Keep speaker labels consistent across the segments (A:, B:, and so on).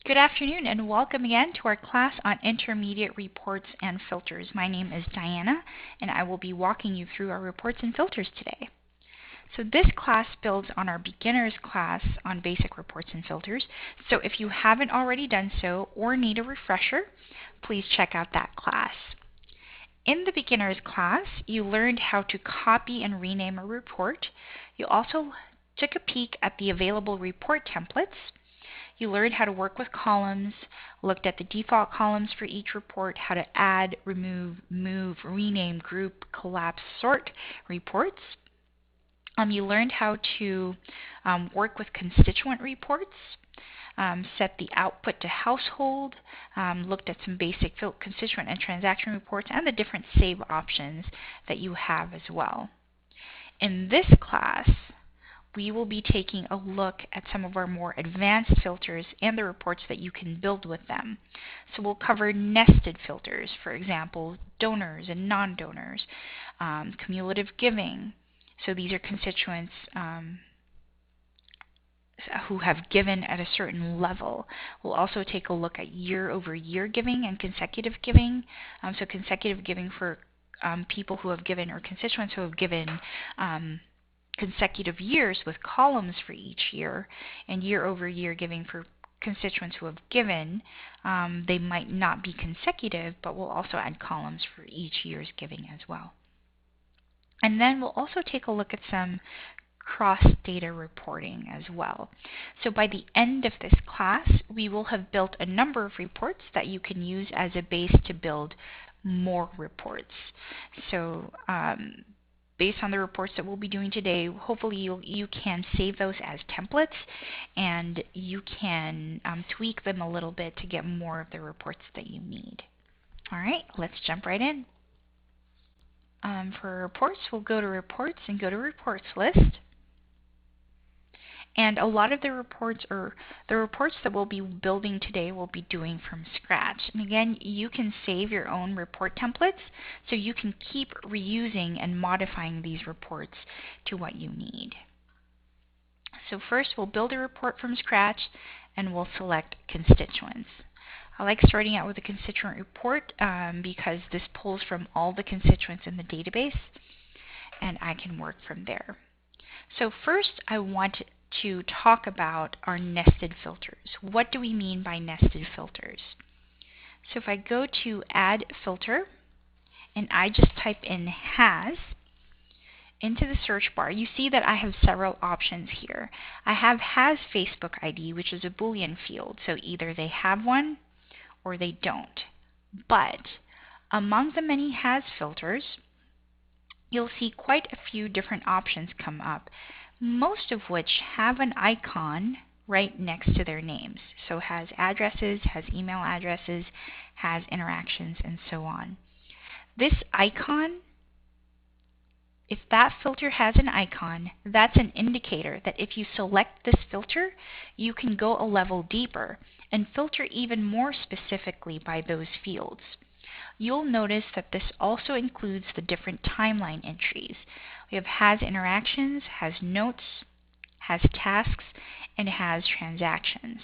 A: Good afternoon and welcome again to our class on intermediate reports and filters. My name is Diana and I will be walking you through our reports and filters today. So this class builds on our beginners class on basic reports and filters. So if you haven't already done so or need a refresher, please check out that class. In the beginners class, you learned how to copy and rename a report. You also took a peek at the available report templates. You learned how to work with columns, looked at the default columns for each report, how to add, remove, move, rename, group, collapse, sort reports. You learned how to work with constituent reports, set the output to household, looked at some basic constituent and transaction reports, and the different save options that you have as well. In this class, we will be taking a look at some of our more advanced filters and the reports that you can build with them. So we'll cover nested filters, for example, donors and non-donors, cumulative giving. So these are constituents who have given at a certain level. We'll also take a look at year-over-year giving and consecutive giving. So consecutive giving for people who have given, or constituents who have given consecutive years with columns for each year, and year-over-year giving for constituents who have given. They might not be consecutive, but we'll also add columns for each year's giving as well. And then we'll also take a look at some cross-data reporting as well. So by the end of this class, we will have built a number of reports that you can use as a base to build more reports. So based on the reports that we'll be doing today, hopefully you can save those as templates and you can tweak them a little bit to get more of the reports that you need. All right, let's jump right in. For reports, we'll go to reports and go to reports list. And a lot of the reports, or the reports that we'll be building today, we'll be doing from scratch. And again, you can save your own report templates, so you can keep reusing and modifying these reports to what you need. So first, we'll build a report from scratch, and we'll select constituents. I like starting out with a constituent report because this pulls from all the constituents in the database, and I can work from there. So first, I want to talk about our nested filters. What do we mean by nested filters? So if I go to Add Filter and I just type in has into the search bar, you see that I have several options here. I have has Facebook ID, which is a Boolean field, so either they have one or they don't. But among the many has filters, you'll see quite a few different options come up, most of which have an icon right next to their names. So has addresses, has email addresses, has interactions, and so on. This icon, if that filter has an icon, that's an indicator that if you select this filter, you can go a level deeper and filter even more specifically by those fields. You'll notice that this also includes the different timeline entries. We have has interactions, has notes, has tasks, and has transactions,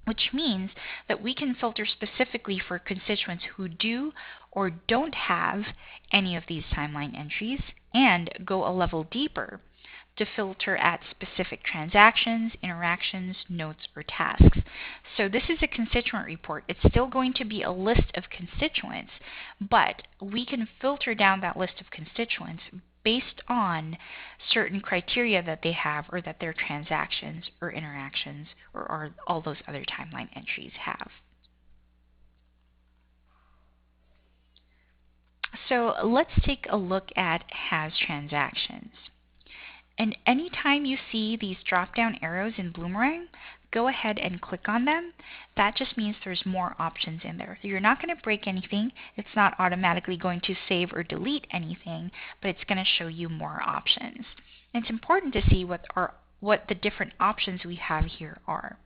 A: which means that we can filter specifically for constituents who do or don't have any of these timeline entries, and go a level deeper to filter at specific transactions, interactions, notes, or tasks. So this is a constituent report. It's still going to be a list of constituents, but we can filter down that list of constituents based on certain criteria that they have, or that their transactions or interactions or all those other timeline entries have. So let's take a look at has transactions. And anytime you see these drop-down arrows in Bloomerang, go ahead and click on them. That just means there's more options in there. You're not going to break anything. It's not automatically going to save or delete anything, but it's going to show you more options. And it's important to see what the different options we have here are.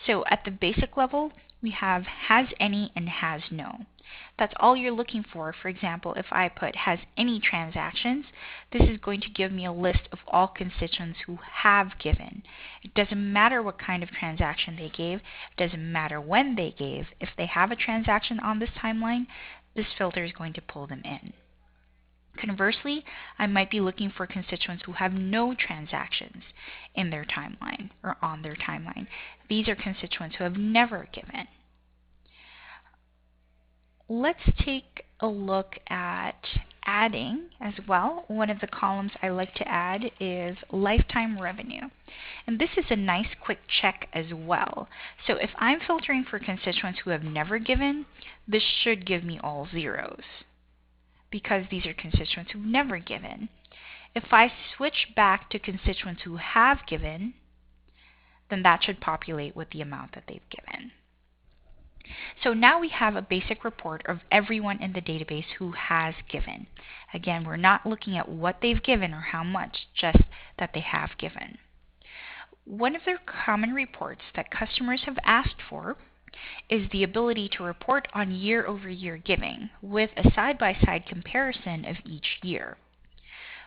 A: So at the basic level, we have has any and has no. That's all you're looking for. For example, if I put has any transactions, this is going to give me a list of all constituents who have given. It doesn't matter what kind of transaction they gave. It doesn't matter when they gave. If they have a transaction on this timeline, this filter is going to pull them in. Conversely, I might be looking for constituents who have no transactions in their timeline or on their timeline. These are constituents who have never given. Let's take a look at adding as well. One of the columns I like to add is lifetime revenue. And this is a nice quick check as well. So if I'm filtering for constituents who have never given, this should give me all zeros, because these are constituents who've never given. If I switch back to constituents who have given, then that should populate with the amount that they've given. So now we have a basic report of everyone in the database who has given. Again, we're not looking at what they've given or how much, just that they have given. One of the common reports that customers have asked for is the ability to report on year-over-year giving with a side-by-side comparison of each year.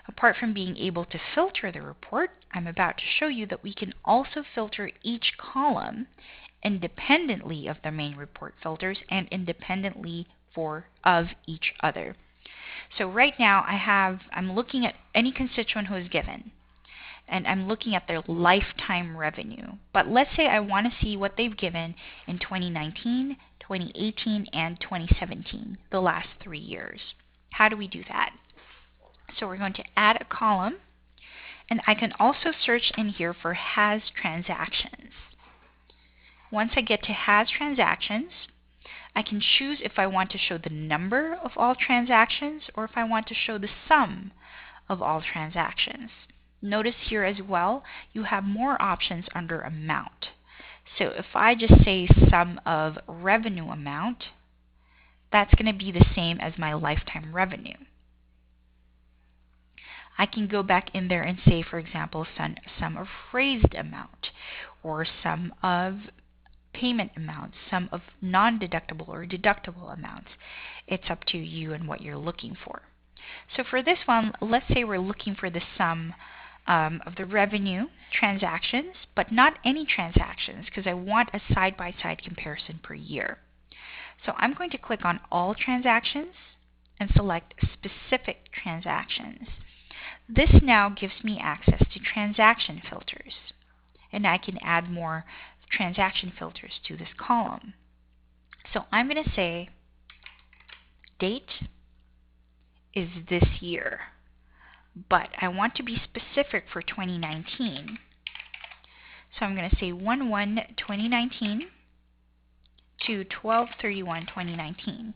A: Apart from being able to filter the report, I'm about to show you that we can also filter each column independently of the main report filters and independently of each other. So right now I'm looking at any constituent who is given, and I'm looking at their lifetime revenue. But let's say I want to see what they've given in 2019, 2018, and 2017, the last 3 years. How do we do that? So we're going to add a column, and I can also search in here for has transactions. Once I get to has transactions, I can choose if I want to show the number of all transactions or if I want to show the sum of all transactions. Notice here as well, you have more options under amount. So if I just say sum of revenue amount, that's going to be the same as my lifetime revenue. I can go back in there and say, for example, sum of raised amount, or sum of payment amounts, sum of non-deductible or deductible amounts. It's up to you and what you're looking for. So for this one, let's say we're looking for the sum of the revenue transactions, but not any transactions, because I want a side-by-side comparison per year. So I'm going to click on all transactions and select specific transactions. This now gives me access to transaction filters, and I can add more transaction filters to this column. So I'm going to say date is this year, but I want to be specific for 2019. So I'm going to say 1/1/2019 to 12/31/2019.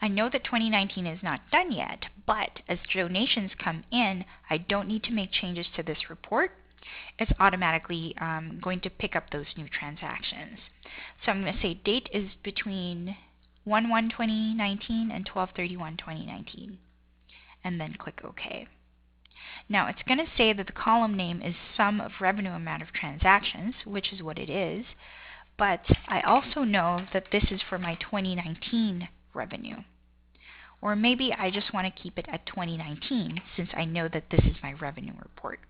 A: I know that 2019 is not done yet, but as donations come in, I don't need to make changes to this report. It's automatically going to pick up those new transactions. So I'm going to say date is between 1/1/2019 and 12/31/2019, and then click OK. Now it's going to say that the column name is sum of revenue amount of transactions, which is what it is, but I also know that this is for my 2019 revenue. Or maybe I just want to keep it at 2019 since I know that this is my revenue report.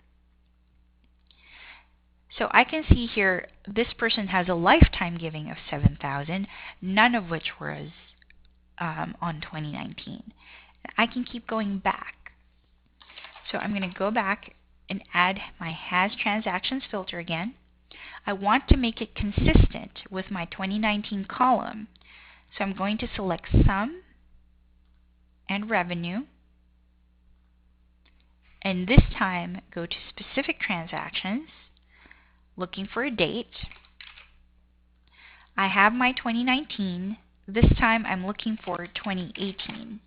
A: So I can see here this person has a lifetime giving of $7,000, none of which was on 2019. I can keep going back. So I'm going to go back and add my has transactions filter again. I want to make it consistent with my 2019 column. So I'm going to select sum and revenue, and this time go to specific transactions, looking for a date. I have my 2019. This time I'm looking for 2018.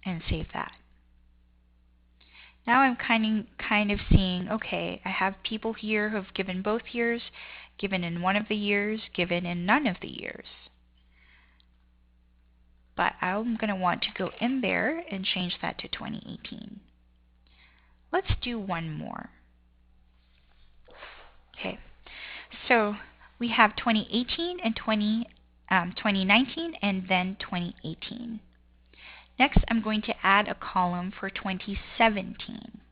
A: And save that. Now I'm kind of seeing, okay, I have people here who have given both years, given in one of the years, given in none of the years. But I'm going to want to go in there and change that to 2018. Let's do one more. Okay, so we have 2018 and 2019 and then 2018. Next, I'm going to add a column for 2017.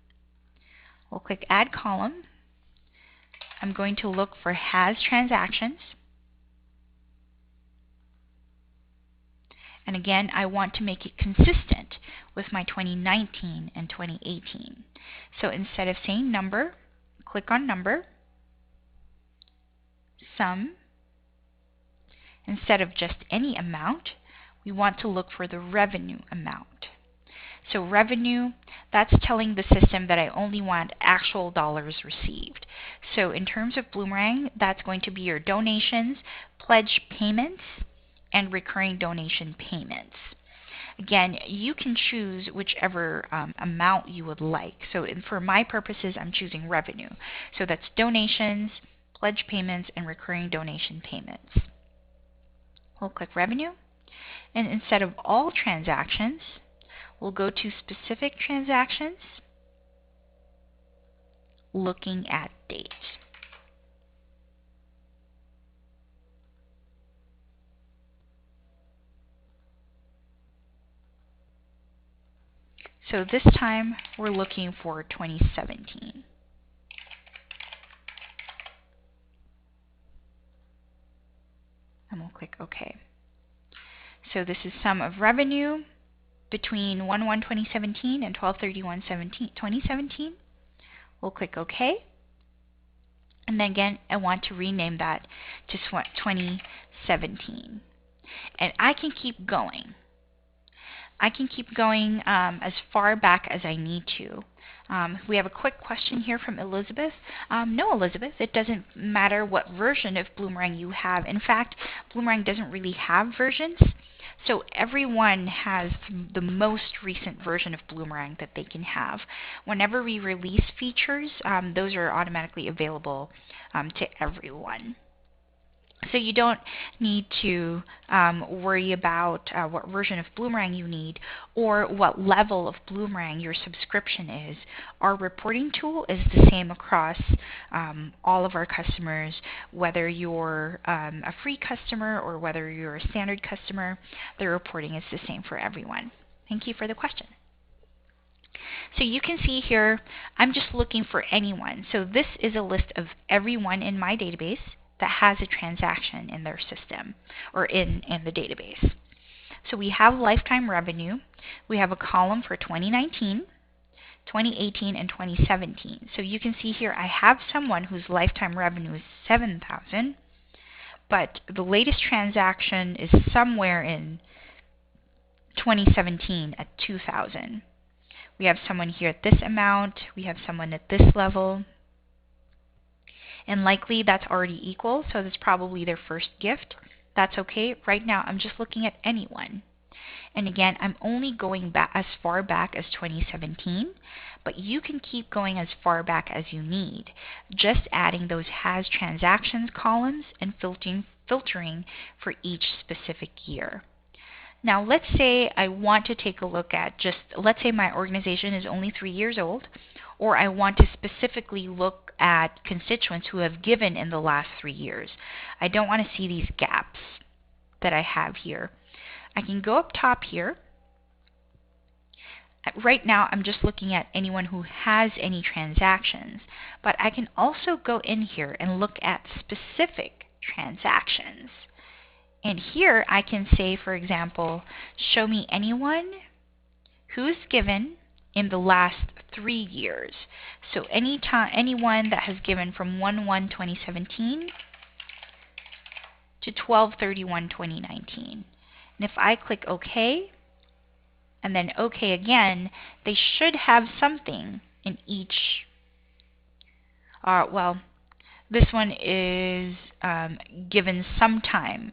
A: We'll click Add Column. I'm going to look for Has Transactions. And again, I want to make it consistent with my 2019 and 2018. So instead of saying number, click on number, sum. Instead of just any amount, we want to look for the revenue amount. So revenue, that's telling the system that I only want actual dollars received. So in terms of Bloomerang, that's going to be your donations, pledge payments, and recurring donation payments. Again, you can choose whichever amount you would like. So for my purposes, I'm choosing revenue. So that's donations, pledge payments, and recurring donation payments. We'll click revenue. And instead of all transactions, we'll go to specific transactions, looking at date. So this time we're looking for 2017. And we'll click OK. So this is sum of revenue between 1/1/2017 and 12/31/2017. We'll click OK. And then again, I want to rename that to 2017. And I can keep going. I can keep going as far back as I need to. We have a quick question here from Elizabeth. No, Elizabeth, it doesn't matter what version of Bloomerang you have. In fact, Bloomerang doesn't really have versions. So everyone has the most recent version of Bloomerang that they can have. Whenever we release features, those are automatically available to everyone. So you don't need to worry about what version of Bloomerang you need or what level of Bloomerang your subscription is. Our reporting tool is the same across all of our customers, whether you're a free customer or whether you're a standard customer. The reporting is the same for everyone. Thank you for the question. So you can see here, I'm just looking for anyone. So this is a list of everyone in my database that has a transaction in their system or in the database. So we have lifetime revenue. We have a column for 2019, 2018, and 2017. So you can see here I have someone whose lifetime revenue is $7,000, but the latest transaction is somewhere in 2017 at $2,000. We have someone here at this amount. We have someone at this level. And likely that's already equal, so that's probably their first gift. That's okay. Right now I'm just looking at anyone. And again, I'm only going back as far back as 2017, but you can keep going as far back as you need, just adding those has transactions columns and filtering for each specific year. Now let's say I want to take a look at let's say my organization is only 3 years old, or I want to specifically look at constituents who have given in the last 3 years. I don't want to see these gaps that I have here. I can go up top here. Right now I'm just looking at anyone who has any transactions, but I can also go in here and look at specific transactions. And here I can say, for example, show me anyone who's given in the last 3 years. So anyone that has given from 1/1/2017 to 12/31/2019. And if I click OK, and then OK again, they should have something in each. Well, this one is given sometime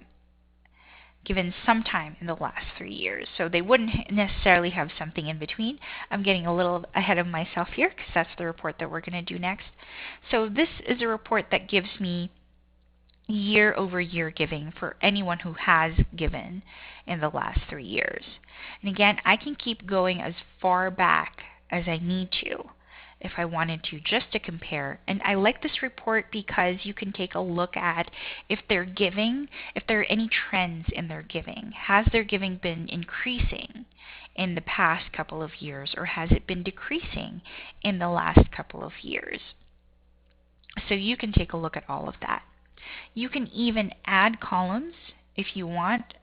A: in the last 3 years. So they wouldn't necessarily have something in between. I'm getting a little ahead of myself here because that's the report that we're going to do next. So this is a report that gives me year-over-year giving for anyone who has given in the last 3 years. And again, I can keep going as far back as I need to. if I wanted to, just to compare. And I like this report because you can take a look at if they're giving, if there are any trends in their giving. Has their giving been increasing in the past couple of years, or has it been decreasing in the last couple of years? So you can take a look at all of that. You can even add columns if you want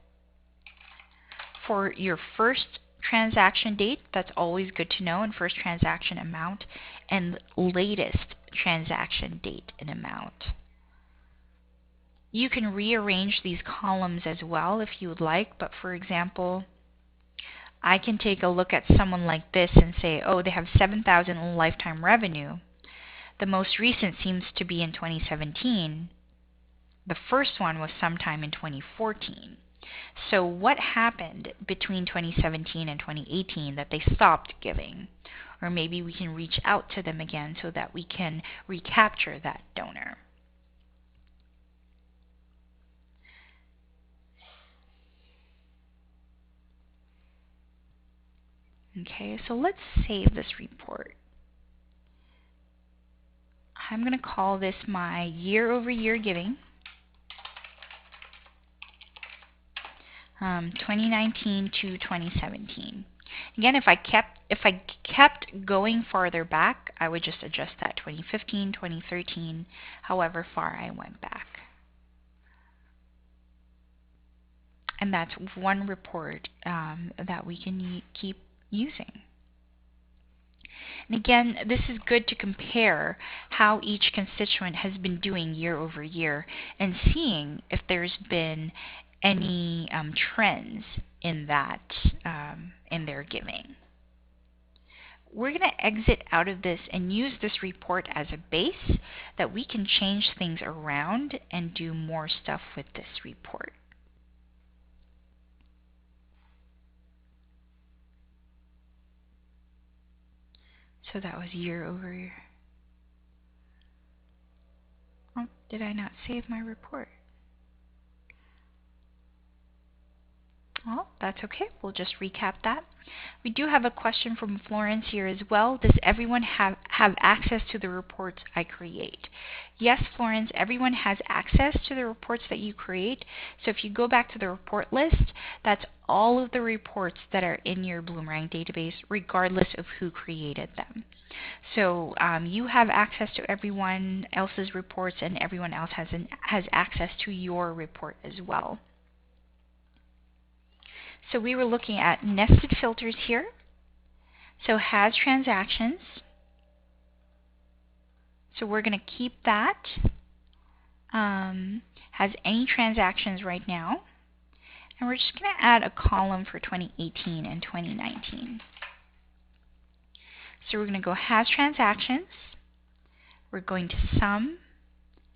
A: for your first transaction date. That's always good to know, and first transaction amount, and latest transaction date and amount. You can rearrange these columns as well if you would like, but for example, I can take a look at someone like this and say, oh, they have $7,000 in lifetime revenue. The most recent seems to be in 2017. The first one was sometime in 2014. So what happened between 2017 and 2018 that they stopped giving? Or maybe we can reach out to them again so that we can recapture that donor. Okay, so let's save this report. I'm going to call this my year-over-year giving. 2019 to 2017. Again, if I kept going farther back, I would just adjust that 2015, 2013, however far I went back. And that's one report that we can keep using. And again, this is good to compare how each constituent has been doing year over year and seeing if there's been any trends in that in their giving. We're going to exit out of this and use this report as a base that we can change things around and do more stuff with this report. So that was year over year. Oh, did I not save my report? Well, that's okay. We'll just recap that. We do have a question from Florence here as well. Does everyone have access to the reports I create? Yes, Florence, everyone has access to the reports that you create. So if you go back to the report list, that's all of the reports that are in your Bloomerang database, regardless of who created them. So you have access to everyone else's reports, and everyone else has access to your report as well. So we were looking at nested filters here. So has transactions. So we're going to keep that. Has any transactions right now. And we're just going to add a column for 2018 and 2019. So we're going to go has transactions. We're going to sum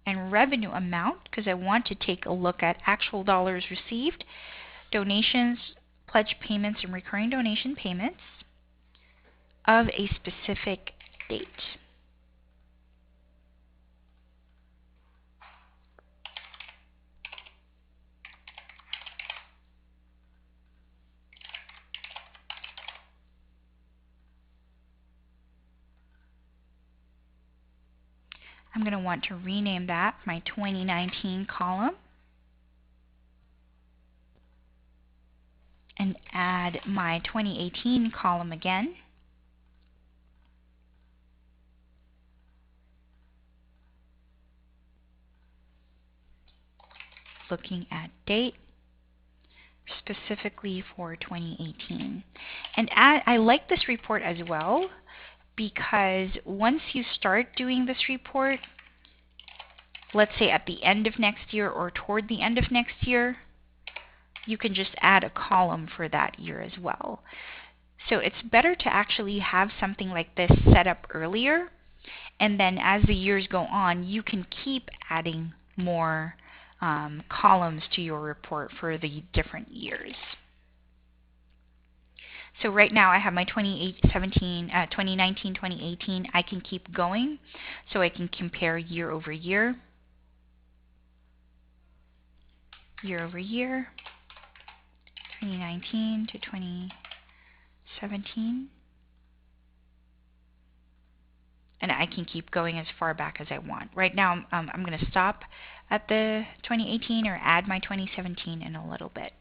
A: and revenue amount, because I want to take a look at actual dollars received, donations, pledge payments, and recurring donation payments of a specific date. I'm going to want to rename that my 2019 column and add my 2018 column again. Looking at date specifically for 2018. And I like this report as well, because once you start doing this report, let's say at the end of next year or toward the end of next year, you can just add a column for that year as well. So it's better to actually have something like this set up earlier, and then as the years go on, you can keep adding more columns to your report for the different years. So right now I have my 2019, 2018. I can keep going, so I can compare year over year. Year over year, 2019 to 2017. and I can keep going as far back as I want. Right now, I'm going to stop at the 2018 or add my 2017 in a little bit.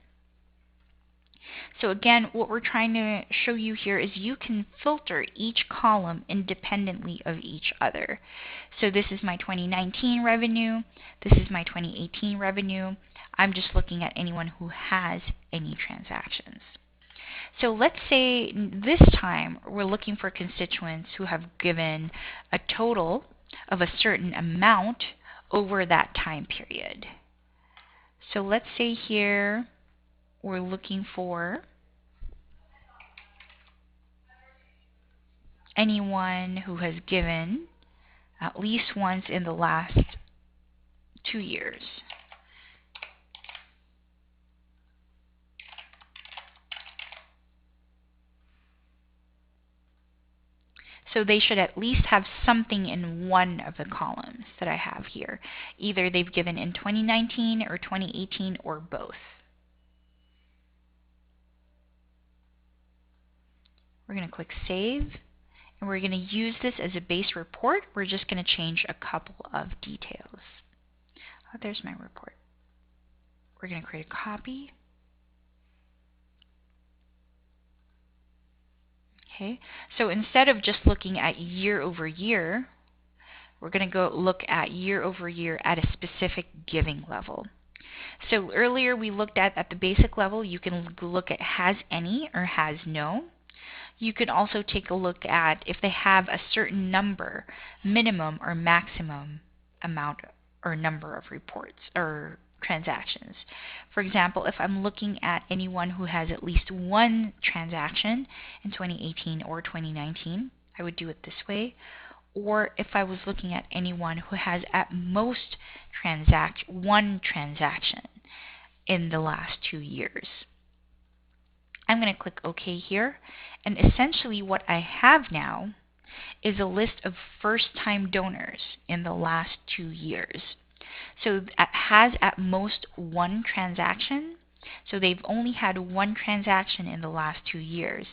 A: So again, what we're trying to show you here is you can filter each column independently of each other. So this is my 2019 revenue. This is my 2018 revenue. I'm just looking at anyone who has any transactions. So let's say this time we're looking for constituents who have given a total of a certain amount over that time period. So let's say here we're looking for anyone who has given at least once in the last 2 years. So they should at least have something in one of the columns that I have here. Either they've given in 2019 or 2018 or both. We're going to click Save, and we're going to use this as a base report. We're just going to change a couple of details. Oh, there's my report. We're going to create a copy. Okay, so instead of just looking at year over year, we're going to go look at year over year at a specific giving level. So earlier we looked at the basic level, you can look at has any or has no. You could also take a look at if they have a certain number, minimum or maximum amount or number of reports or transactions. For example, if I'm looking at anyone who has at least one transaction in 2018 or 2019, I would do it this way. Or if I was looking at anyone who has at most one transaction in the last 2 years. I'm going to click OK here, and essentially what I have now is a list of first-time donors in the last 2 years. So it has at most one transaction. So they've only had one transaction in the last 2 years.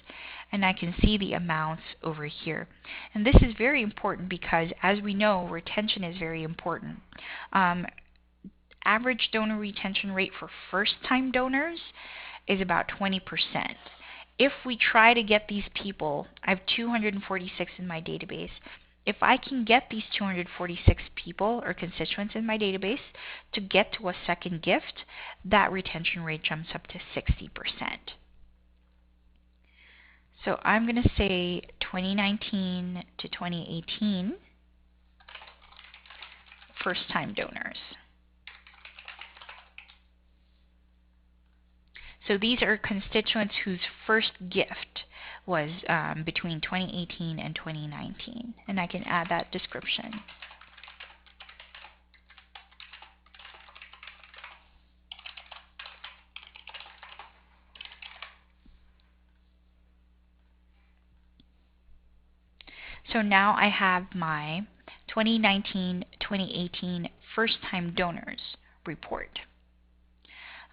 A: And I can see the amounts over here. And this is very important because, as we know, retention is very important. Average donor retention rate for first-time donors is about 20%. If we try to get these people, I have 246 in my database. If I can get these 246 people or constituents in my database to get to a second gift, that retention rate jumps up to 60%. So I'm going to say 2019 to 2018 first-time donors. So these are constituents whose first gift was between 2018 and 2019. And I can add that description. So now I have my 2019-2018 first-time donors report.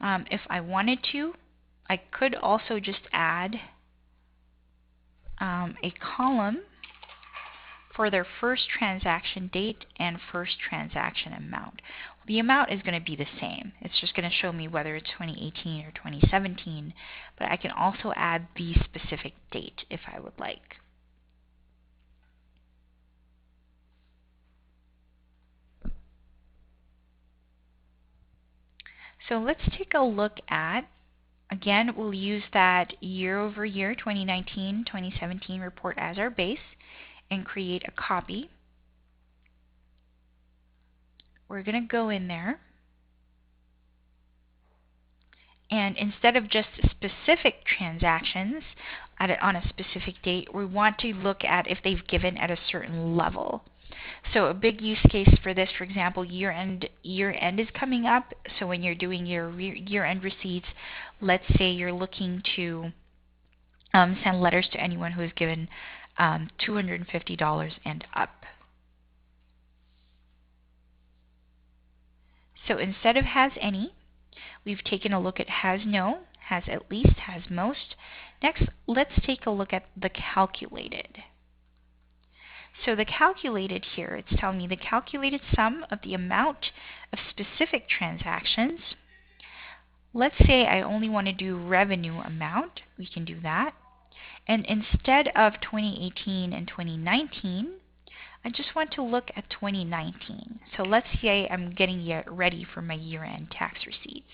A: If I wanted to, I could also just add a column for their first transaction date and first transaction amount. The amount is going to be the same. It's just going to show me whether it's 2018 or 2017, but I can also add the specific date if I would like. So let's take a look at, again, we'll use that year over year 2019-2017 report as our base and create a copy. We're going to go in there, and instead of just specific transactions on a specific date, we want to look at if they've given at a certain level. So a big use case for this, for example, year-end is coming up. So when you're doing your year-end receipts, let's say you're looking to send letters to anyone who has given $250 and up. So instead of has any, we've taken a look at has no, has at least, has most. Next, let's take a look at the calculated. So the calculated here, it's telling me the calculated sum of the amount of specific transactions. Let's say I only want to do revenue amount. We can do that. And instead of 2018 and 2019, I just want to look at 2019. So let's say I'm getting ready for my year-end tax receipts.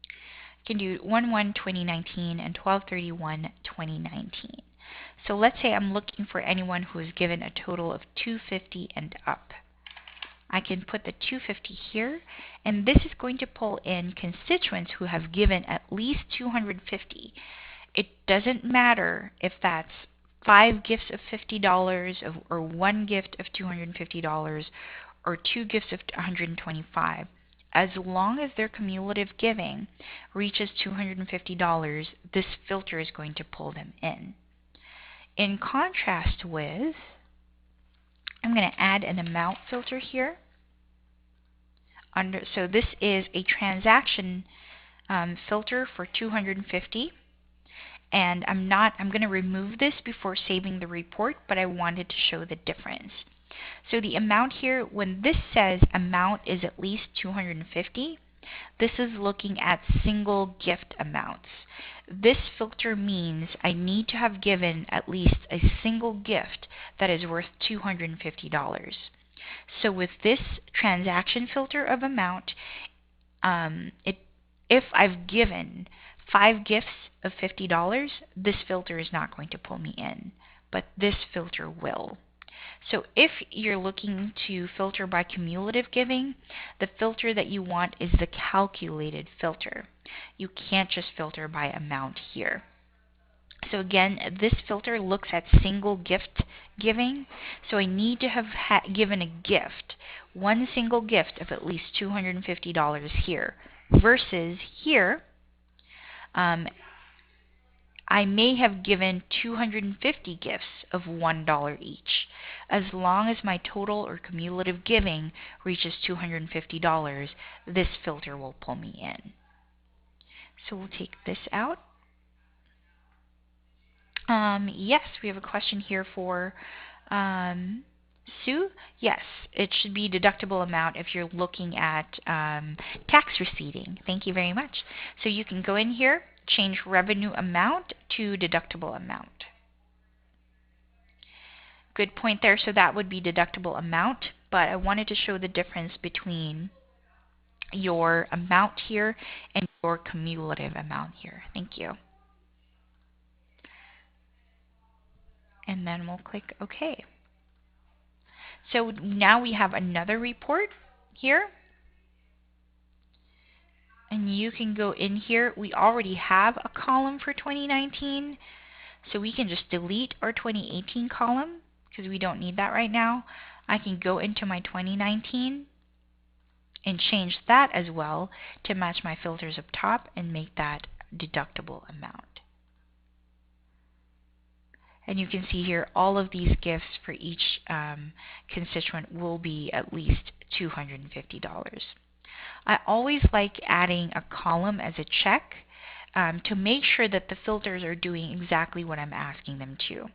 A: I can do 1/1/2019 and 12/31/2019. So let's say I'm looking for anyone who is given a total of $250 and up. I can put the 250 here, and this is going to pull in constituents who have given at least $250. It doesn't matter if that's 5 gifts of $50 or 1 gift of $250 or 2 gifts of $125. As long as their cumulative giving reaches $250, this filter is going to pull them in. In contrast with, I'm going to add an amount filter here. So this is a transaction filter for $250. And I'm going to remove this before saving the report, but I wanted to show the difference. So the amount here, when this says amount is at least $250, this is looking at single gift amounts. This filter means I need to have given at least a single gift that is worth $250. So with this transaction filter of amount, if I've given 5 gifts of $50, this filter is not going to pull me in, but this filter will. So if you're looking to filter by cumulative giving, the filter that you want is the calculated filter. You can't just filter by amount here. So again, this filter looks at single gift giving. So I need to have given a gift, one single gift of at least $250 here, versus here, I may have given 250 gifts of $1 each. As long as my total or cumulative giving reaches $250, this filter will pull me in. So we'll take this out. Yes, we have a question here for Sue. Yes, it should be deductible amount if you're looking at tax receipting. Thank you very much. So you can go in here, change revenue amount to deductible amount. Good point there. So that would be deductible amount, but I wanted to show the difference between your amount here and your cumulative amount here. Thank you. And then we'll click OK. So now we have another report here. And you can go in here. We already have a column for 2019. So we can just delete our 2018 column because we don't need that right now. I can go into my 2019 and change that as well to match my filters up top and make that deductible amount. And you can see here all of these gifts for each constituent will be at least $250. I always like adding a column as a check to make sure that the filters are doing exactly what I'm asking them to.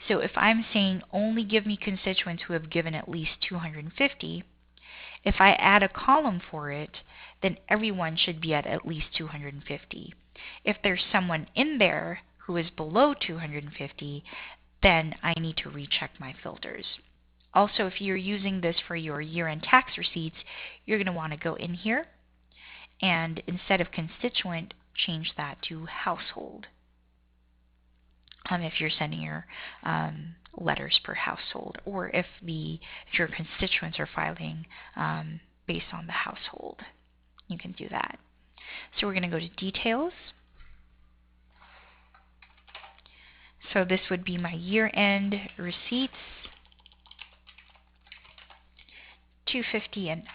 A: So if I'm saying only give me constituents who have given at least $250, if I add a column for it, then everyone should be at least $250. If there's someone in there who is below $250, then I need to recheck my filters. Also, if you're using this for your year-end tax receipts, you're going to want to go in here and instead of constituent, change that to household. If you're sending your letters per household, or if your constituents are filing based on the household, you can do that. So we're going to go to details. So this would be my year-end receipts, $250 and up.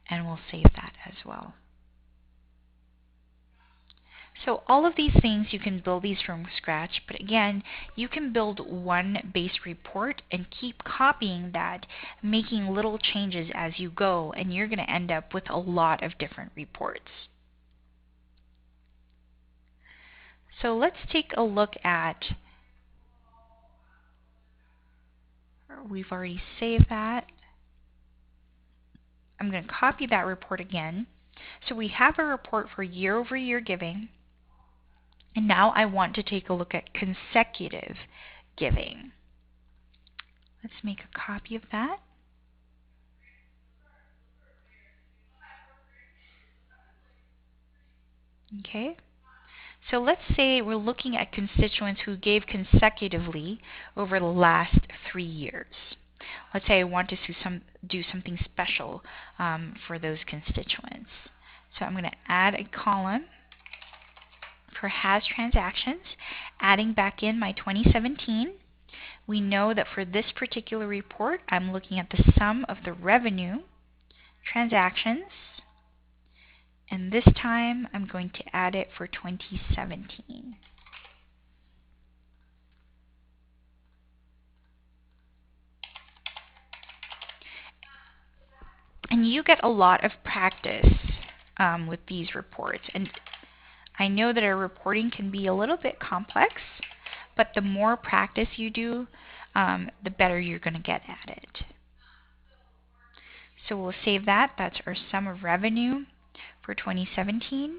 A: And we'll save that as well. So all of these things, you can build these from scratch, but again, you can build one base report and keep copying that, making little changes as you go, and you're going to end up with a lot of different reports. So let's take a look at, we've already saved that. I'm going to copy that report again. So we have a report for year-over-year giving. And now I want to take a look at consecutive giving. Let's make a copy of that. Okay. So let's say we're looking at constituents who gave consecutively over the last 3 years. Let's say I want to do something special for those constituents. So I'm going to add a column for has transactions, adding back in my 2017. We know that for this particular report, I'm looking at the sum of the revenue transactions, and this time I'm going to add it for 2017. And you get a lot of practice with these reports. And I know that our reporting can be a little bit complex, but the more practice you do, the better you're going to get at it. So we'll save that. That's our sum of revenue for 2017.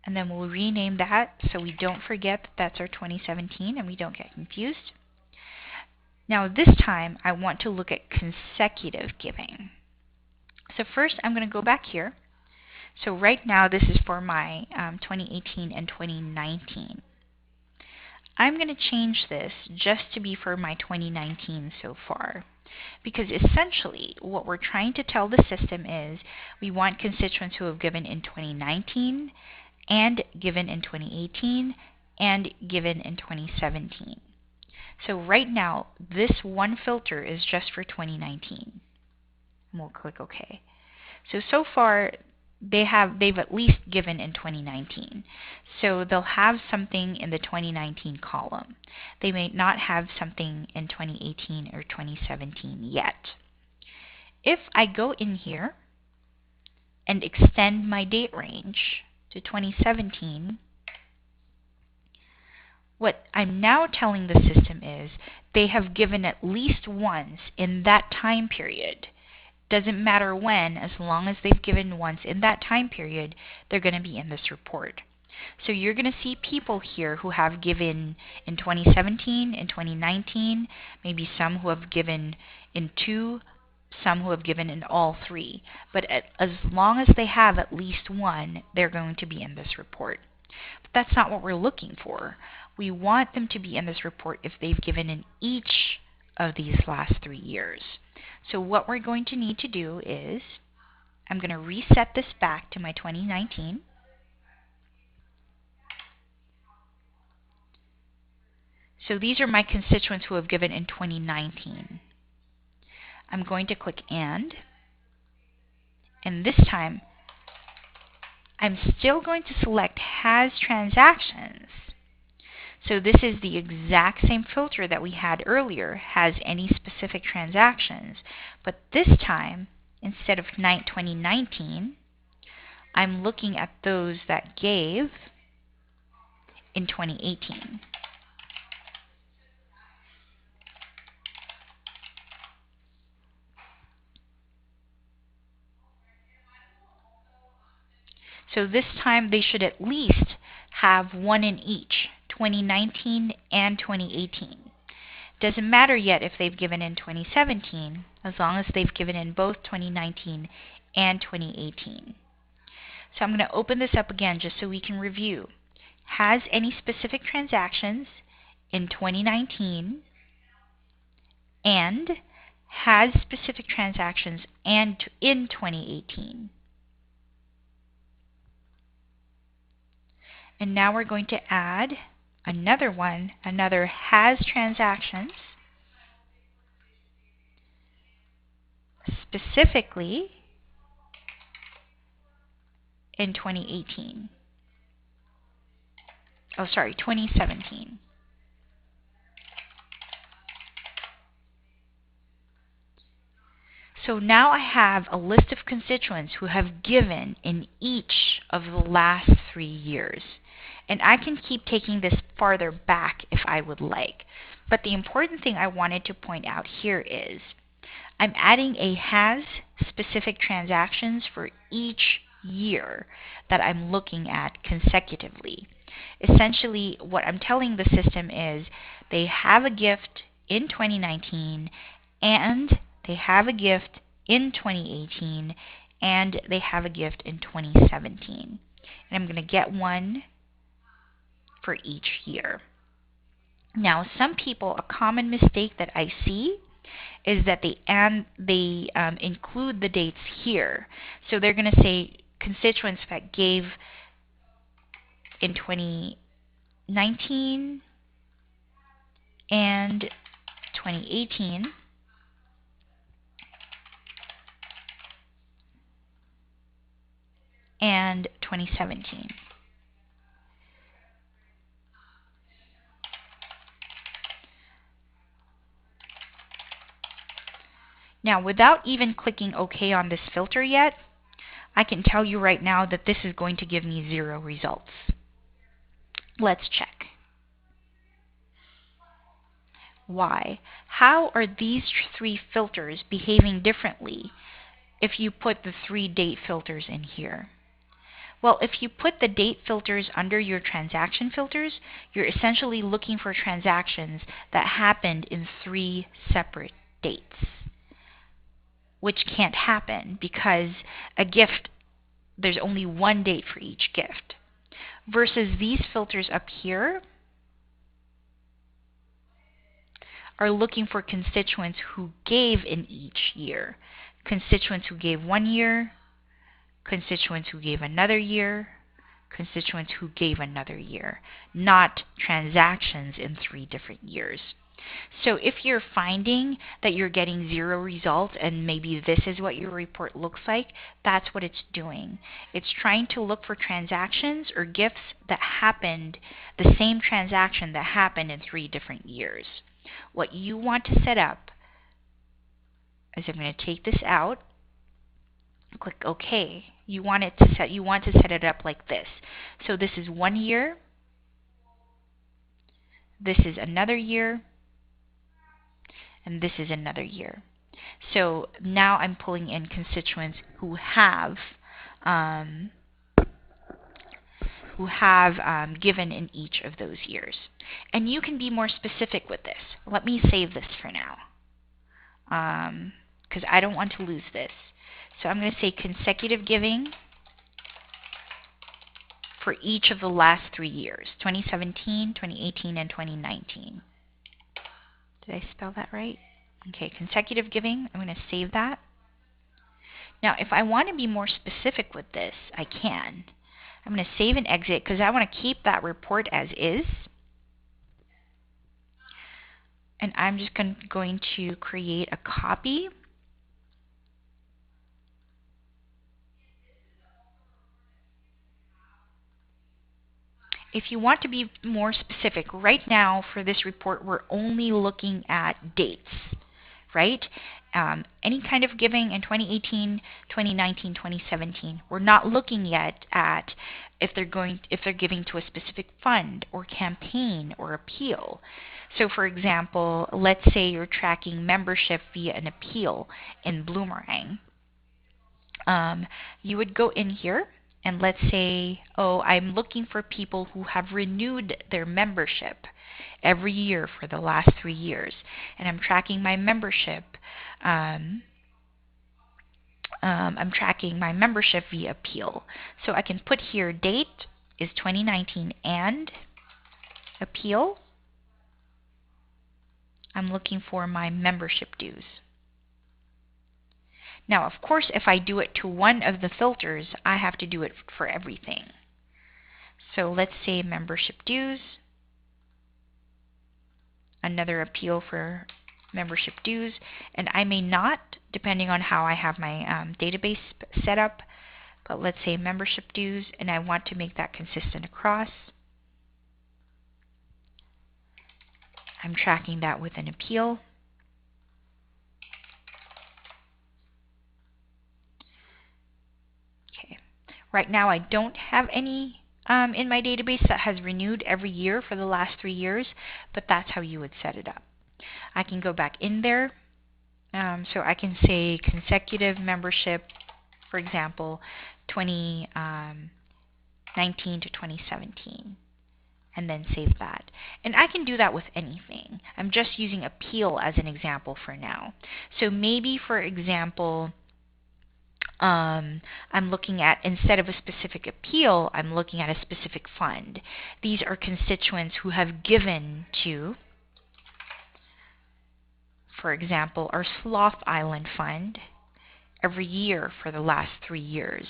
A: And then we'll rename that so we don't forget that that's our 2017 and we don't get confused. Now this time I want to look at consecutive giving. So first I'm going to go back here. So right now this is for my 2018 and 2019. I'm going to change this just to be for my 2019 so far. Because essentially what we're trying to tell the system is we want constituents who have given in 2019 and given in 2018 and given in 2017. So right now this one filter is just for 2019. And we'll click OK. So far they've at least given in 2019. So they'll have something in the 2019 column. They may not have something in 2018 or 2017 yet. If I go in here and extend my date range to 2017, what I'm now telling the system is they have given at least once in that time period. Doesn't matter when, as long as they've given once in that time period, they're going to be in this report. So you're going to see people here who have given in 2017, in 2019, maybe some who have given in 2, some who have given in all 3. But as long as they have at least one, they're going to be in this report. But that's not what we're looking for. We want them to be in this report if they've given in each of these last 3 years. So what we're going to need to do is, I'm going to reset this back to my 2019. So these are my constituents who have given in 2019. I'm going to click and this time I'm still going to select has transactions. So this is the exact same filter that we had earlier, has any specific transactions. But this time, instead of 2019, I'm looking at those that gave in 2018. So this time they should at least have one in each, 2019 and 2018. Doesn't matter yet if they've given in 2017, as long as they've given in both 2019 and 2018. So I'm going to open this up again just so we can review. Has any specific transactions in 2019 and has specific transactions and in 2018. And now we're going to add another one, another has transactions, specifically in 2018. Oh, sorry, 2017. So now I have a list of constituents who have given in each of the last 3 years. And I can keep taking this farther back if I would like. But the important thing I wanted to point out here is I'm adding a has specific transactions for each year that I'm looking at consecutively. Essentially, what I'm telling the system is they have a gift in 2019 and they have a gift in 2018 and they have a gift in 2017. And I'm going to get one for each year. Now, some people, a common mistake that I see is that they include the dates here. So they're going to say constituents that gave in 2019 and 2018. And 2017. Now, without even clicking OK on this filter yet, I can tell you right now that this is going to give me 0 results. Let's check. Why? How are these 3 filters behaving differently if you put the 3 date filters in here? Well, if you put the date filters under your transaction filters, you're essentially looking for transactions that happened in 3 separate dates, which can't happen because a gift, there's only one date for each gift. Versus these filters up here are looking for constituents who gave in each year. Constituents who gave 1 year, constituents who gave another year, constituents who gave another year, not transactions in 3 different years. So if you're finding that you're getting 0 results and maybe this is what your report looks like, that's what it's doing. It's trying to look for transactions or gifts that happened, the same transaction that happened in 3 different years. What you want to set up is I'm going to take this out, click OK. You want to set it up like this. So this is 1 year, this is another year, and this is another year. So now I'm pulling in constituents who have given in each of those years. And you can be more specific with this. Let me save this for now because I don't want to lose this. So I'm going to say consecutive giving for each of the last 3 years, 2017, 2018, and 2019. Did I spell that right? Okay, consecutive giving. I'm going to save that. Now, if I want to be more specific with this, I can. I'm going to save and exit because I want to keep that report as is. And I'm just going to create a copy. If you want to be more specific, right now for this report, we're only looking at dates, right? Any kind of giving in 2018, 2019, 2017. We're not looking yet at if they're giving to a specific fund or campaign or appeal. So for example, let's say you're tracking membership via an appeal in Bloomerang. You would go in here and let's say, oh, I'm looking for people who have renewed their membership every year for the last 3 years. And I'm tracking my membership. I'm tracking my membership via appeal. So I can put here date is 2019 and appeal. I'm looking for my membership dues. Now, of course, if I do it to one of the filters, I have to do it for everything. So let's say membership dues, another appeal for membership dues, and I may not, depending on how I have my database set up, but let's say membership dues, and I want to make that consistent across. I'm tracking that with an appeal. Right now I don't have any in my database that has renewed every year for the last 3 years, but that's how you would set it up. I can go back in there, so I can say consecutive membership, for example, 2019 to 2017. And then save that. And I can do that with anything. I'm just using appeal as an example for now. So maybe, for example, I'm looking at, instead of a specific appeal, I'm looking at a specific fund. These are constituents who have given to, for example, our Sloth Island Fund every year for the last 3 years.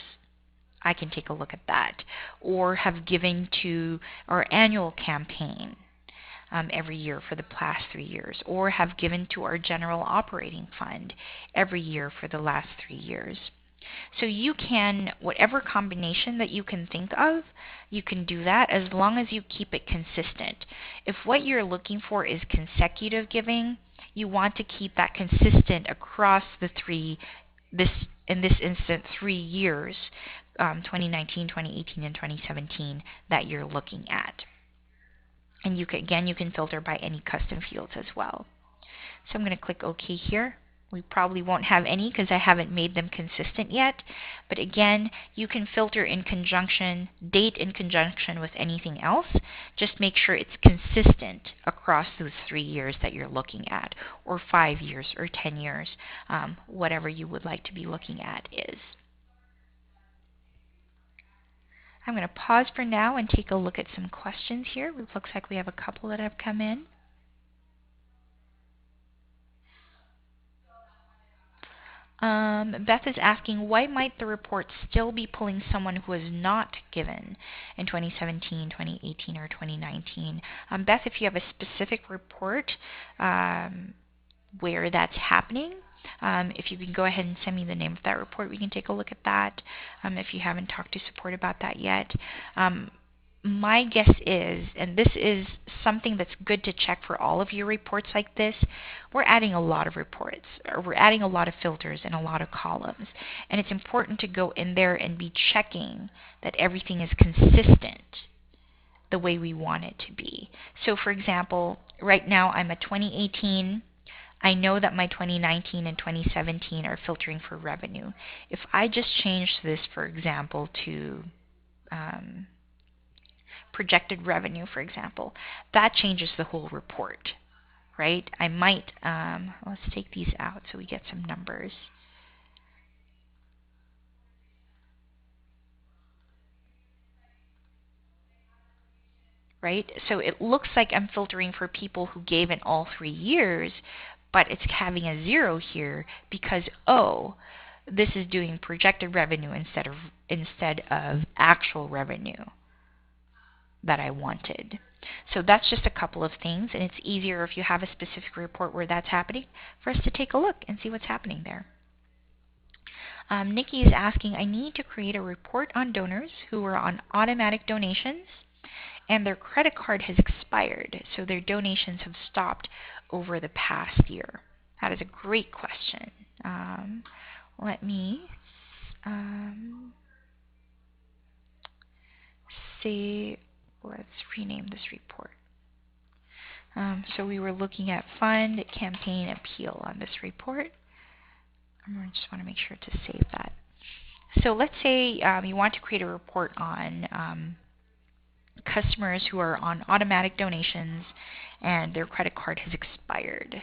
A: I can take a look at that. Or have given to our annual campaign every year for the past 3 years. Or have given to our general operating fund every year for the last 3 years. So you can, whatever combination that you can think of, you can do that as long as you keep it consistent. If what you're looking for is consecutive giving, you want to keep that consistent across the in this instance, 3 years, 2019, 2018, and 2017 that you're looking at. And you can filter by any custom fields as well. So I'm going to click OK here. We probably won't have any because I haven't made them consistent yet. But again, you can filter in conjunction, date in conjunction with anything else. Just make sure it's consistent across those 3 years that you're looking at, or 5 years, or 10 years, whatever you would like to be looking at is. I'm going to pause for now and take a look at some questions here. It looks like we have a couple that have come in. Beth is asking, why might the report still be pulling someone who was not given in 2017, 2018, or 2019? Beth, if you have a specific report where that's happening, if you can go ahead and send me the name of that report, we can take a look at that if you haven't talked to support about that yet. My guess is, and this is something that's good to check for all of your reports like this, we're adding a lot of reports, or we're adding a lot of filters and a lot of columns. And it's important to go in there and be checking that everything is consistent the way we want it to be. So for example, right now I'm at 2018. I know that my 2019 and 2017 are filtering for revenue. If I just change this, for example, to projected revenue, for example, that changes the whole report, right? I might, let's take these out so we get some numbers. Right? So it looks like I'm filtering for people who gave in all 3 years, but it's having a 0 here because, oh, this is doing projected revenue instead of actual revenue that I wanted. So that's just a couple of things, and it's easier if you have a specific report where that's happening for us to take a look and see what's happening there. Nikki is asking, I need to create a report on donors who are on automatic donations and their credit card has expired, so their donations have stopped over the past year. That is a great question. Let me see. Let's rename this report. So we were looking at fund, campaign, appeal on this report. I just want to make sure to save that. So let's say you want to create a report on customers who are on automatic donations and their credit card has expired.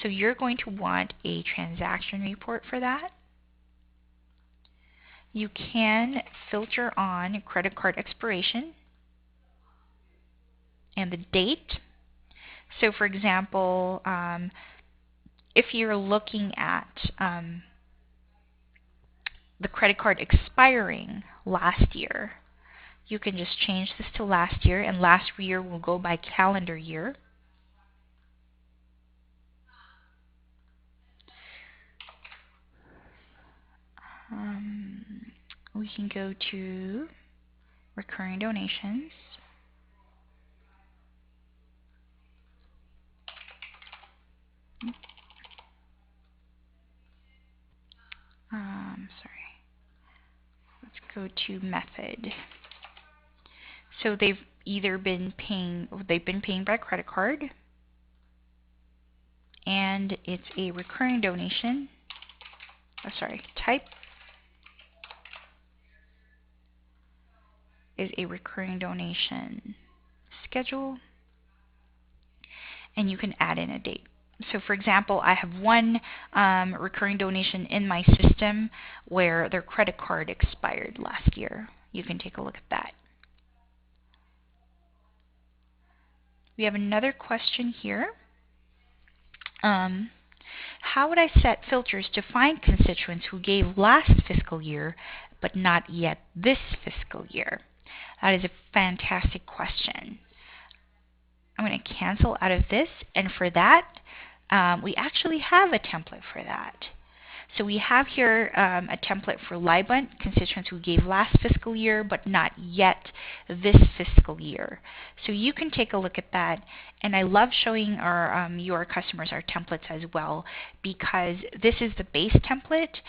A: So you're going to want a transaction report for that. You can filter on credit card expiration and the date. So for example, if you're looking at the credit card expiring last year, you can just change this to last year, and last year will go by calendar year. We can go to recurring donations. Sorry. Let's go to method. So they've been paying by credit card, and it's a recurring donation. Oh, sorry, type is a recurring donation schedule, and you can add in a date. So for example, I have one recurring donation in my system where their credit card expired last year. You can take a look at that. We have another question here. How would I set filters to find constituents who gave last fiscal year but not yet this fiscal year? That is a fantastic question. I'm going to cancel out of this, and for that, we actually have a template for that. So we have here a template for LIBUNT, constituents who gave last fiscal year but not yet this fiscal year. So you can take a look at that, and I love showing your customers our templates as well, because this is the base template,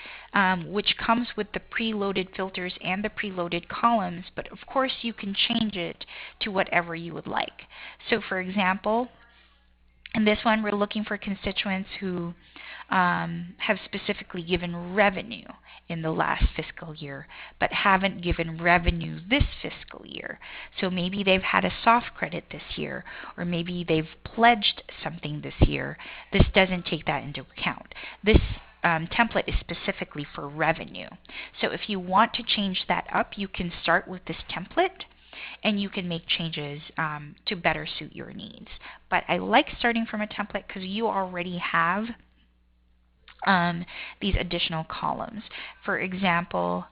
A: which comes with the preloaded filters and the preloaded columns, but of course you can change it to whatever you would like. So for example, in this one, we're looking for constituents who have specifically given revenue in the last fiscal year, but haven't given revenue this fiscal year. So maybe they've had a soft credit this year, or maybe they've pledged something this year. This doesn't take that into account. This template is specifically for revenue. So if you want to change that up, you can start with this template, and you can make changes to better suit your needs. But I like starting from a template because you already have these additional columns. For example,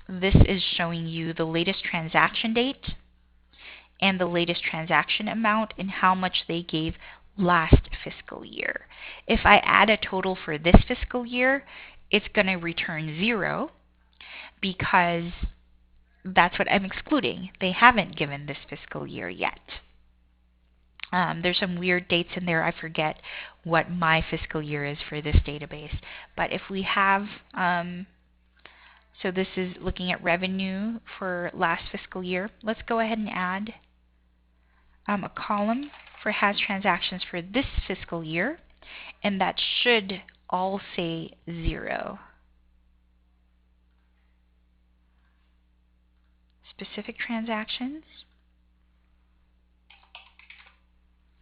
A: this is showing you the latest transaction date and the latest transaction amount and how much they gave last fiscal year. If I add a total for this fiscal year, it's going to return 0 because that's what I'm excluding. They haven't given this fiscal year yet. There's some weird dates in there. I forget what my fiscal year is for this database. But if we have, so this is looking at revenue for last fiscal year. Let's go ahead and add a column for has transactions for this fiscal year, and that should all say 0. Specific transactions,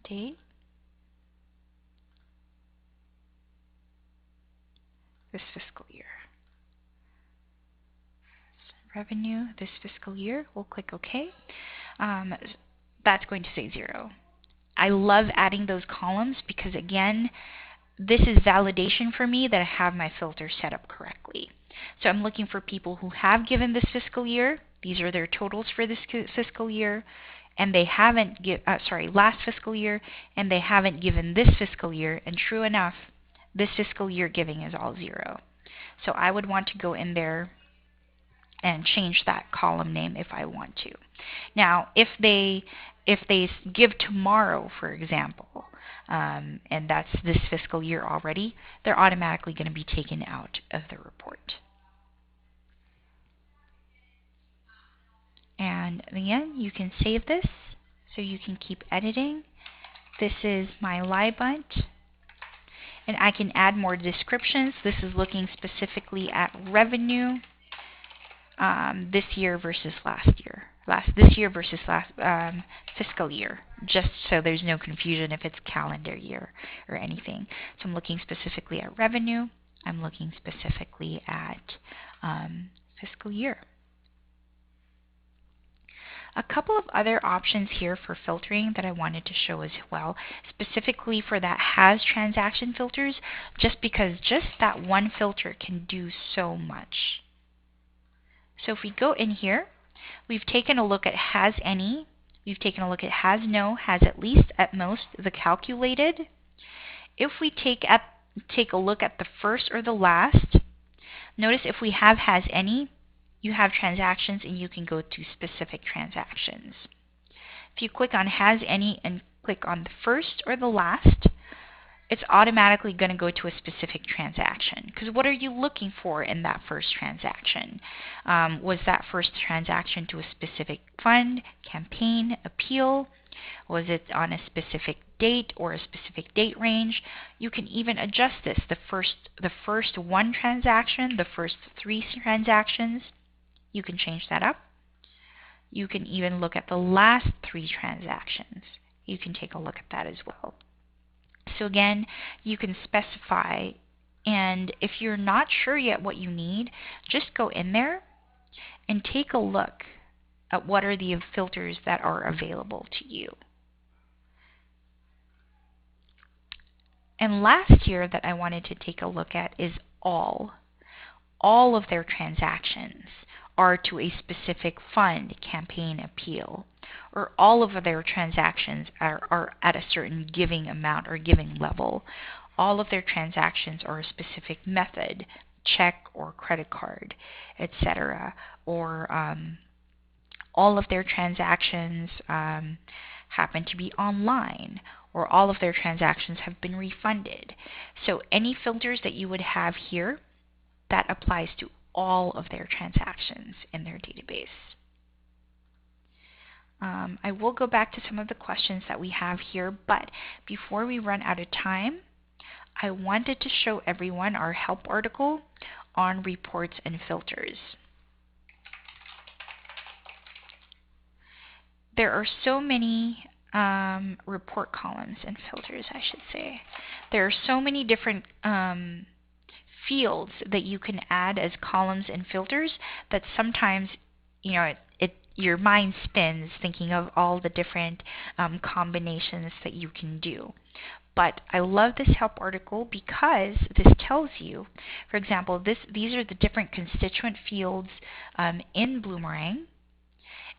A: date, this fiscal year. Revenue this fiscal year, we'll click OK. That's going to say 0. I love adding those columns because, again, this is validation for me that I have my filter set up correctly. So I'm looking for people who have given this fiscal year. These are their totals for this fiscal year, and they haven't last fiscal year, and they haven't given this fiscal year. And true enough, this fiscal year giving is all 0. So I would want to go in there and change that column name if I want to. Now, if they give tomorrow, for example, and that's this fiscal year already, they're automatically going to be taken out of the report. And again, you can save this so you can keep editing. This is my LIBUNT, and I can add more descriptions. This is looking specifically at revenue this year versus last year. This year versus last fiscal year, just so there's no confusion if it's calendar year or anything. So I'm looking specifically at revenue. I'm looking specifically at fiscal year. A couple of other options here for filtering that I wanted to show as well, specifically for that has transaction filters, just because just that one filter can do so much. So if we go in here, we've taken a look at has any, we've taken a look at has no, has at least, at most, the calculated. If we take a look at the first or the last, notice if we have has any, you have transactions and you can go to specific transactions. If you click on has any and click on the first or the last, it's automatically going to go to a specific transaction. Because what are you looking for in that first transaction? Was that first transaction to a specific fund, campaign, appeal? Was it on a specific date or a specific date range? You can even adjust this. The first one transaction, the first 3 transactions, you can change that up. You can even look at the last 3 transactions. You can take a look at that as well. So again, you can specify, and if you're not sure yet what you need, just go in there and take a look at what are the filters that are available to you. And last here that I wanted to take a look at is all. All of their transactions are to a specific fund, campaign, appeal, or all of their transactions are at a certain giving amount or giving level. All of their transactions are a specific method, check or credit card, etc. Or all of their transactions happen to be online, or all of their transactions have been refunded. So any filters that you would have here, that applies to all of their transactions in their database. I will go back to some of the questions that we have here, but before we run out of time, I wanted to show everyone our help article on reports and filters. There are so many report columns and filters, I should say. There are so many different fields that you can add as columns and filters that sometimes, you know, your mind spins thinking of all the different combinations that you can do. But I love this help article because this tells you, for example, these are the different constituent fields in Bloomerang.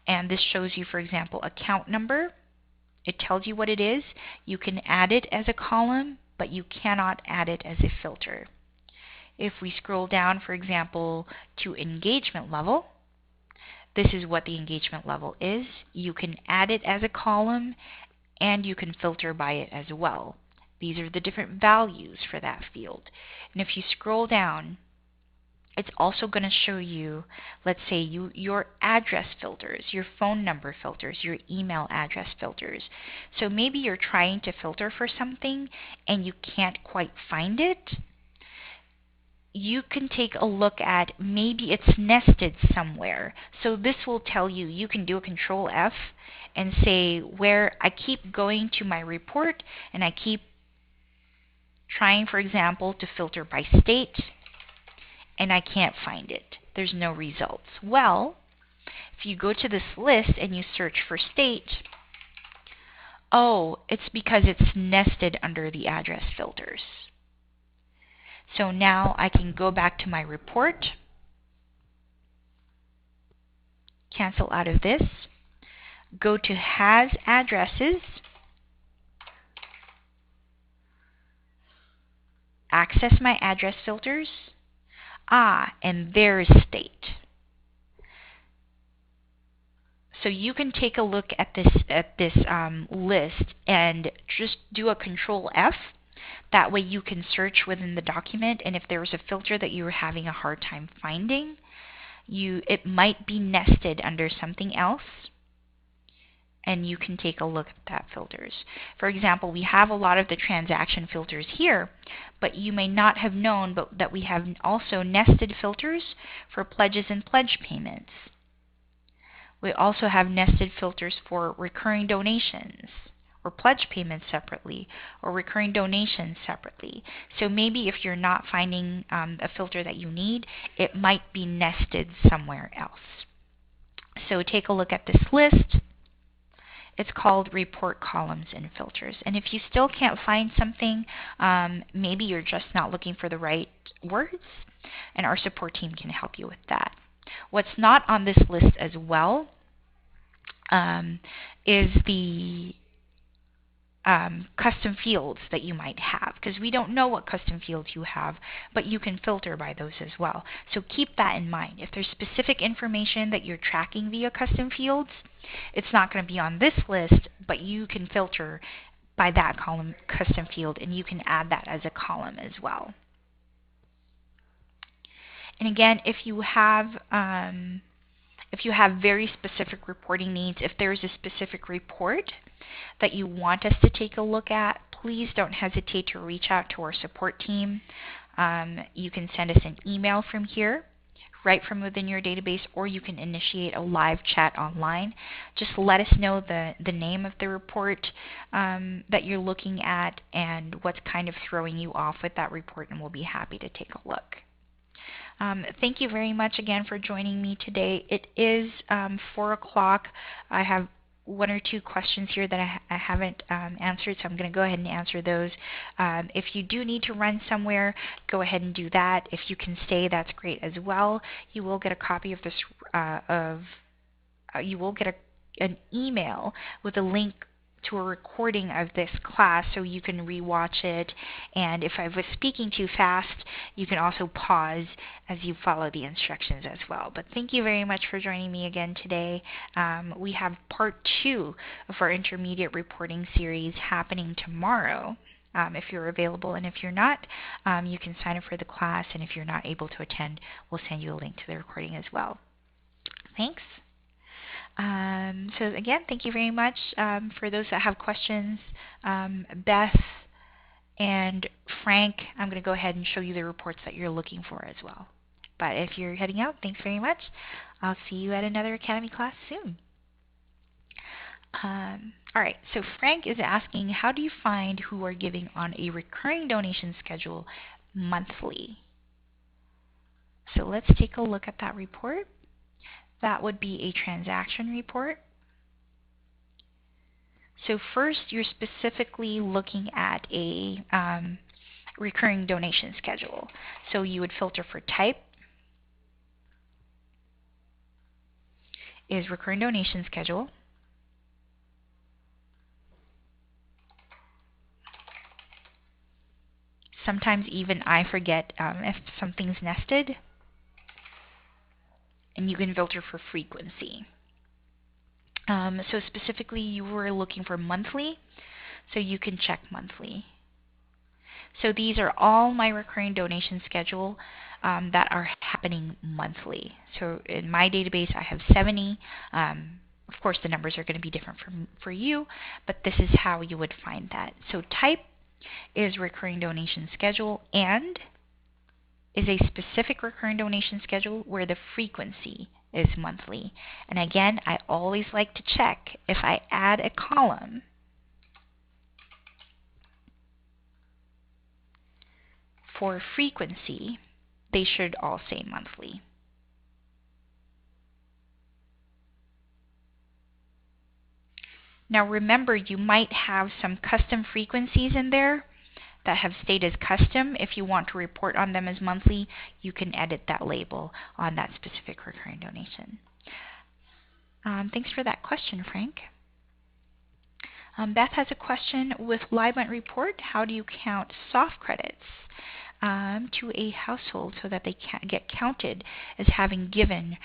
A: And this shows you, for example, account number. It tells you what it is. You can add it as a column, but you cannot add it as a filter. If we scroll down, for example, to engagement level, this is what the engagement level is. You can add it as a column, and you can filter by it as well. These are the different values for that field. And if you scroll down, it's also going to show you, let's say, your address filters, your phone number filters, your email address filters. So maybe you're trying to filter for something and you can't quite find it. You can take a look at, maybe it's nested somewhere. So this will tell you, you can do a Control F and say where I keep going to my report and I keep trying, for example, to filter by state, and I can't find it. There's no results. Well, if you go to this list and you search for state, oh, it's because it's nested under the address filters. So now I can go back to my report, cancel out of this, go to Has Addresses, access my address filters, and there's state. So you can take a look at this list and just do a Control F. That way you can search within the document, and if there was a filter that you were having a hard time finding, it might be nested under something else, and you can take a look at that filters. For example, we have a lot of the transaction filters here, but you may not have known that we have also nested filters for pledges and pledge payments. We also have nested filters for recurring donations, or pledge payments separately, or recurring donations separately. So maybe if you're not finding a filter that you need, it might be nested somewhere else. So take a look at this list. It's called Report Columns and Filters. And if you still can't find something, maybe you're just not looking for the right words, and our support team can help you with that. What's not on this list as well is the custom fields that you might have, because we don't know what custom fields you have, but you can filter by those as well. So keep that in mind. If there's specific information that you're tracking via custom fields, it's not going to be on this list, but you can filter by that column custom field, and you can add that as a column as well. And again, if you have very specific reporting needs, if there's a specific report that you want us to take a look at, please don't hesitate to reach out to our support team. You can send us an email from here, right from within your database, or you can initiate a live chat online. Just let us know the name of the report that you're looking at and what's kind of throwing you off with that report, and we'll be happy to take a look. Thank you very much again for joining me today. It is 4 o'clock. I have one or two questions here that I haven't answered, so I'm going to go ahead and answer those. If you do need to run somewhere, go ahead and do that. If you can stay, that's great as well. You will get a copy of this, you will get an email with a link to a recording of this class so you can rewatch it, and if I was speaking too fast, you can also pause as you follow the instructions as well. But thank you very much for joining me again today. We have part 2 of our intermediate reporting series happening tomorrow. If you're available, and if you're not, you can sign up for the class, and if you're not able to attend, we'll send you a link to the recording as well. Thanks. So again, thank you very much. For those that have questions, Beth and Frank, I'm going to go ahead and show you the reports that you're looking for as well. But if you're heading out, thanks very much. I'll see you at another Academy class soon. All right, so Frank is asking, how do you find who are giving on a recurring donation schedule monthly? So let's take a look at that report. That would be a transaction report. So first, you're specifically looking at a recurring donation schedule. So you would filter for type, is recurring donation schedule. Sometimes even I forget if something's nested. And you can filter for frequency. So specifically, you were looking for monthly, so you can check monthly. So these are all my recurring donation schedule that are happening monthly. So in my database, I have 70. Of course, the numbers are going to be different for you, but this is how you would find that. So type is recurring donation schedule, and is a specific recurring donation schedule where the frequency is monthly. And again, I always like to check if I add a column for frequency, they should all say monthly. Now remember, you might have some custom frequencies in there that have stayed as custom. If you want to report on them as monthly, you can edit that label on that specific recurring donation. Thanks for that question, Frank. Beth has a question. With LiveWent report, how do you count soft credits to a household so that they can get counted as having given?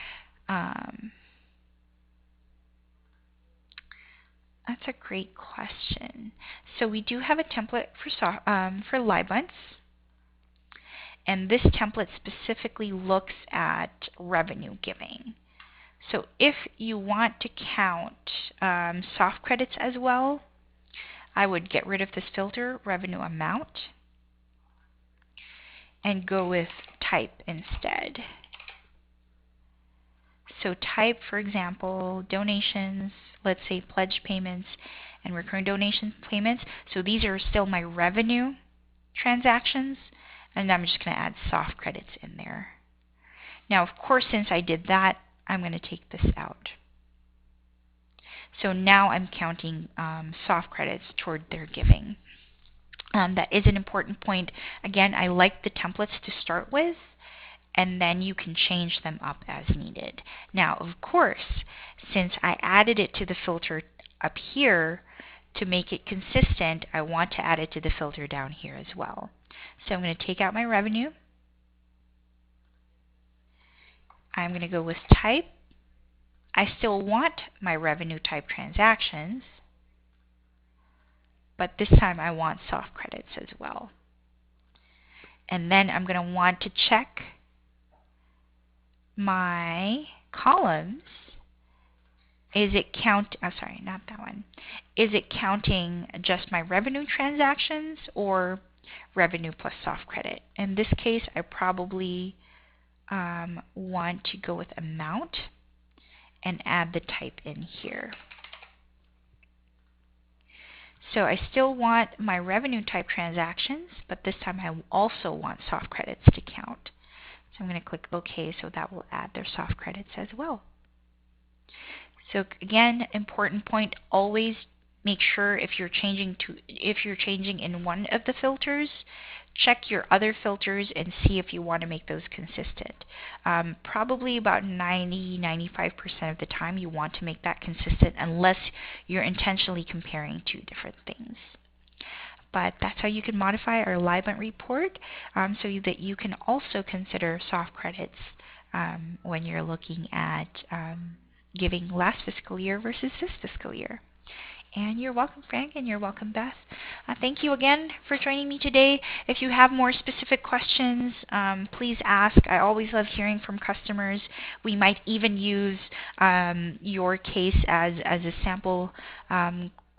A: That's a great question. So we do have a template for LiveWents, and this template specifically looks at revenue giving. So if you want to count soft credits as well, I would get rid of this filter, revenue amount, and go with type instead. So type, for example, donations, let's say pledge payments and recurring donation payments. So these are still my revenue transactions, and I'm just going to add soft credits in there. Now, of course, since I did that, I'm going to take this out. So now I'm counting soft credits toward their giving. That is an important point. Again, I like the templates to start with, and then you can change them up as needed. Now, of course, since I added it to the filter up here, to make it consistent, I want to add it to the filter down here as well. So I'm going to take out my revenue. I'm going to go with type. I still want my revenue type transactions. but this time I want soft credits as well. And then I'm going to want to check my columns. Is it not that one. Is it counting just my revenue transactions or revenue plus soft credit? In this case, I probably want to go with amount and add the type in here. So I still want my revenue type transactions, but this time I also want soft credits to count. So I'm going to click OK, so that will add their soft credits as well. So again, important point, always make sure if you're changing in one of the filters, check your other filters and see if you want to make those consistent. Probably about 90-95% of the time you want to make that consistent unless you're intentionally comparing two different things. But that's how you can modify our alignment report so that you can also consider soft credits when you're looking at giving last fiscal year versus this fiscal year. And you're welcome, Frank, and you're welcome, Beth. Thank you again for joining me today. If you have more specific questions, please ask. I always love hearing from customers. We might even use your case as a sample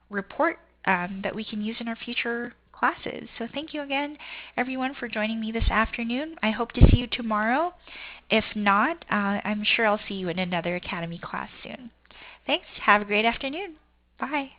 A: report that we can use in our future classes. So thank you again, everyone, for joining me this afternoon. I hope to see you tomorrow. If not, I'm sure I'll see you in another Academy class soon. Thanks. Have a great afternoon. Bye.